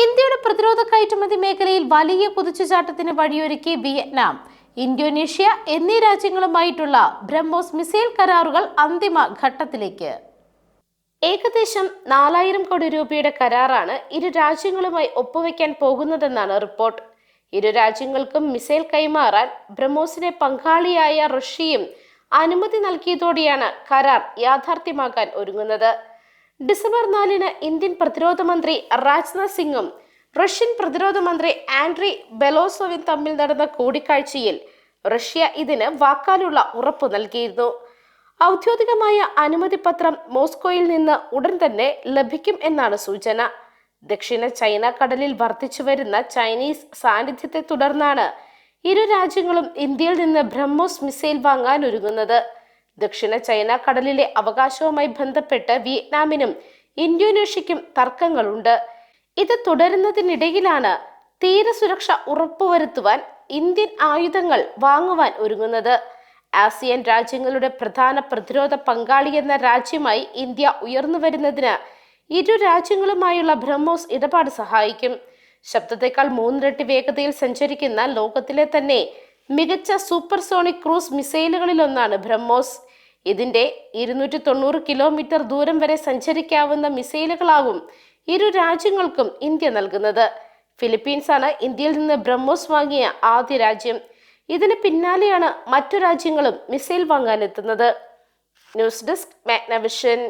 ഇന്ത്യയുടെ പ്രതിരോധ കയറ്റുമതി മേഖലയിൽ വലിയ കുതിച്ചുചാട്ടത്തിന് വഴിയൊരുക്കി വിയറ്റ്നാം, ഇന്തോനേഷ്യ എന്നീ രാജ്യങ്ങളുമായിട്ടുള്ള ബ്രഹ്മോസ് മിസൈൽ കരാറുകൾ അന്തിമ ഘട്ടത്തിലേക്ക്. ഏകദേശം 4000 കോടി രൂപയുടെ കരാറാണ് ഇരു രാജ്യങ്ങളുമായി ഒപ്പുവെക്കാൻ പോകുന്നതെന്നാണ് റിപ്പോർട്ട്. ഇരു രാജ്യങ്ങൾക്കും മിസൈൽ കൈമാറാൻ ബ്രഹ്മോസിനെ പങ്കാളിയായ റഷ്യയും അനുമതി നൽകിയതോടെയാണ് കരാർ യാഥാർത്ഥ്യമാക്കാൻ ഒരുങ്ങുന്നത്. ഡിസംബർ 4-ന് ഇന്ത്യൻ പ്രതിരോധ മന്ത്രി രാജ്നാഥ് സിംഗും റഷ്യൻ പ്രതിരോധ മന്ത്രി ആൻഡ്രി ബെലോസോവും തമ്മിൽ നടന്ന കൂടിക്കാഴ്ചയിൽ റഷ്യ ഇതിന് വാക്കാലുള്ള ഉറപ്പു നൽകിയിരുന്നു. ഔദ്യോഗികമായ അനുമതി പത്രം മോസ്കോയിൽ നിന്ന് ഉടൻ തന്നെ ലഭിക്കും എന്നാണ് സൂചന. ദക്ഷിണ ചൈന കടലിൽ വർദ്ധിച്ചു വരുന്ന ചൈനീസ് സാന്നിധ്യത്തെ തുടർന്നാണ് ഇരു രാജ്യങ്ങളും ഇന്ത്യയിൽ നിന്ന് ബ്രഹ്മോസ് മിസൈൽ വാങ്ങാൻ ഒരുങ്ങുന്നത്. ദക്ഷിണ ചൈന കടലിലെ അവകാശവുമായി ബന്ധപ്പെട്ട് വിയറ്റ്നാമിനും ഇന്തോനേഷ്യയ്ക്കും തർക്കങ്ങളുണ്ട്. ഇത് തുടരുന്നതിനിടയിലാണ് തീരസുരക്ഷ ഉറപ്പുവരുത്തുവാൻ ഇന്ത്യൻ ആയുധങ്ങൾ വാങ്ങുവാൻ ഒരുങ്ങുന്നത്. ആസിയൻ രാജ്യങ്ങളുടെ പ്രധാന പ്രതിരോധ പങ്കാളി എന്ന രാജ്യമായി ഇന്ത്യ ഉയർന്നു വരുന്നതിന് ഇരു രാജ്യങ്ങളുമായുള്ള ബ്രഹ്മോസ് ഇടപാട് സഹായിക്കും. ശബ്ദത്തെക്കാൾ 3 ഇരട്ടി വേഗതയിൽ സഞ്ചരിക്കുന്ന ലോകത്തിലെ തന്നെ മികച്ച സൂപ്പർസോണിക് ക്രൂസ് മിസൈലുകളിലൊന്നാണ് ബ്രഹ്മോസ്. ഇതിന്റെ 290 കിലോമീറ്റർ ദൂരം വരെ സഞ്ചരിക്കാവുന്ന മിസൈലുകളാകും ഇരു രാജ്യങ്ങൾക്കും ഇന്ത്യ നൽകുന്നത്. ഫിലിപ്പീൻസ് ആണ് ഇന്ത്യയിൽ നിന്ന് ബ്രഹ്മോസ് വാങ്ങിയ ആദ്യ രാജ്യം. ഇതിന് പിന്നാലെയാണ് മറ്റു രാജ്യങ്ങളും മിസൈൽ വാങ്ങാനെത്തുന്നത്. News desk Magnavision.